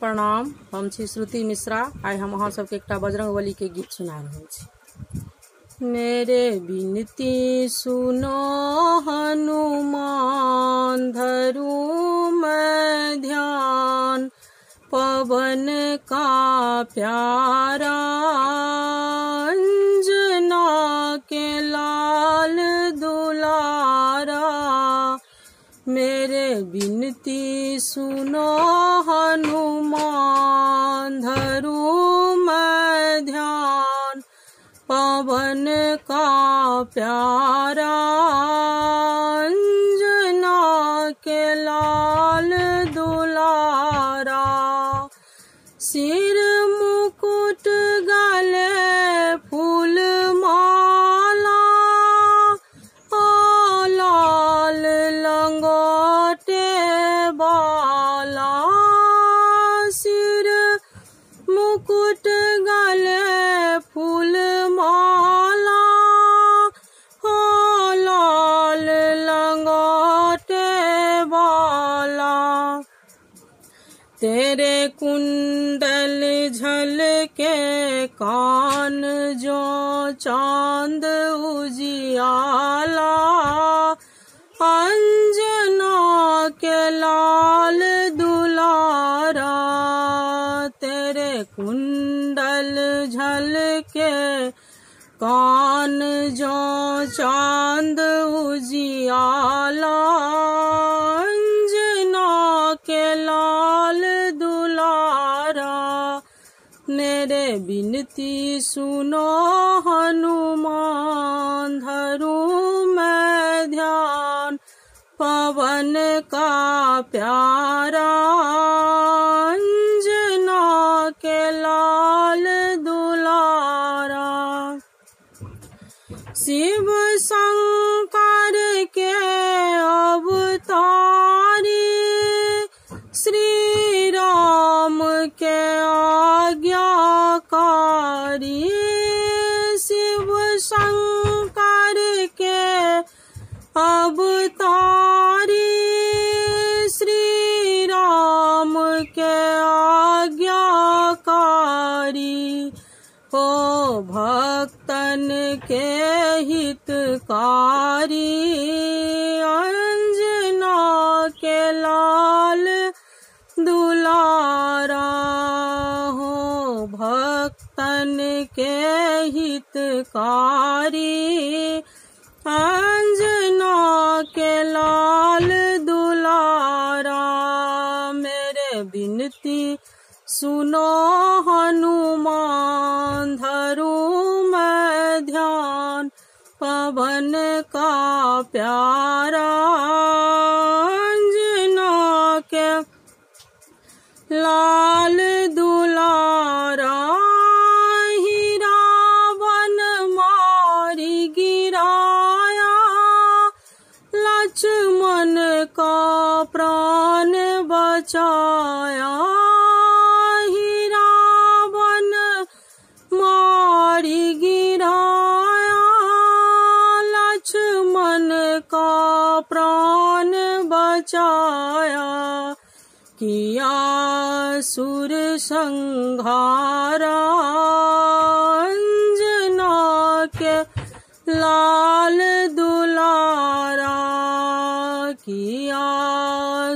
प्रणाम। हम छी श्रुति मिश्रा। आइ हम अहाँ सबके एकटा बजरंगबली के गीत सुना रहल छी। मेरे बिनती सुनो हनुमान, धरूं मैं ध्यान, पवन का प्यारा अंजना के लाल दुलारा। मेरे बिनती सुनो हनुमान, धरूं मैं ध्यान, पवन का प्यारा अंजना के लाल दुलारा। सिर मुकुट गले फूल माला, लाल लंगोटे बाला। सिर मुकुट गले फूल माला, लाल लंगोटे बाला। तेरे कुंडल झलके कान जो चांद उजियाला, अंजना के लाल दुलारा। तेरे कुंडल झलके कान जो चांद उजियाला, अंजना के लाल दुलारा। मेरे बिनती सुनो हनुमान, धरूं मैं ध्यान, पवन का प्यारा अंजना के लाल दुलारा। शिव शंकर के अवतारी, श्री राम के आज्ञाकारी। शिव शंकर के अवतारी, श्री राम के आज्ञाकारी। हो भक्तन के हितकारी, अंजना के लाल दुलारा। हो भक्तन के हितकारी, अंजना के लाल दुलारा। मेरे बिनती सुनो हनुमान, धरूं मैं ध्यान, पवन का प्यारा अंजना के लाल दुलारा। हीरा वन मारी गिराया, लक्ष्मण का प्राण बचाया। हीरा वन मारी गिराया, लक्ष्मण का प्राण बचाया। किया सुर संहारा, अंजना के लाल दुलारा। किया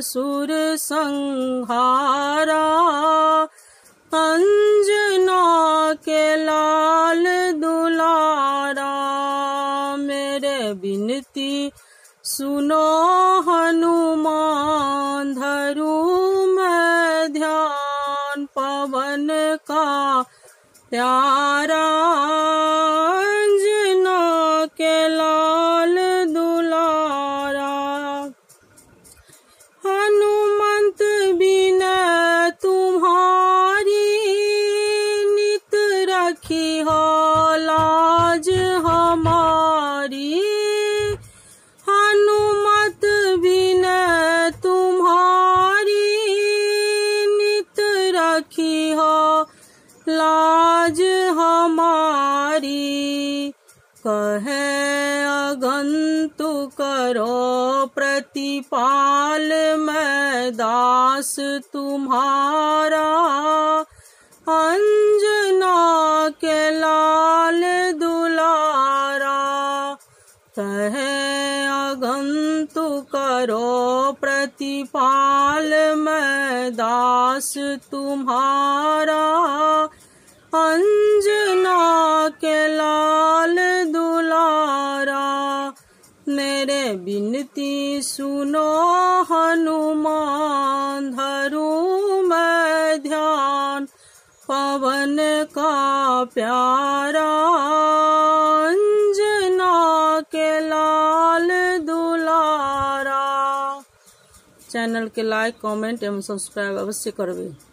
सुर संहारा, अंजना के लाल दुलारा। मेरे बिनती सुनो हनुमान, धरूं मैं ध्यान, पवन का प्यारा अंजना के लाल दुलारा। हनुमंत बिना तुम्हारी, नित रखी हो लाज हमारी। हनुमत बिना तुम्हारी, नित रखी हो लाज हमारी। कहे अगंतु करो प्रतिपाल, मैं दास तुम्हारा अंजना के लाल दुलारा, कहे अगन तू करो प्रतिपाल, मैं दास तुम्हारा। अंजना के लाल दुलारा, मेरे बिनती सुनो हनुमान, धरूं मैं ध्यान पवन का प्यारा। अंजना के लाल दुलारा। चैनल के लाइक, कमेंट एवं सब्सक्राइब अवश्य करबे।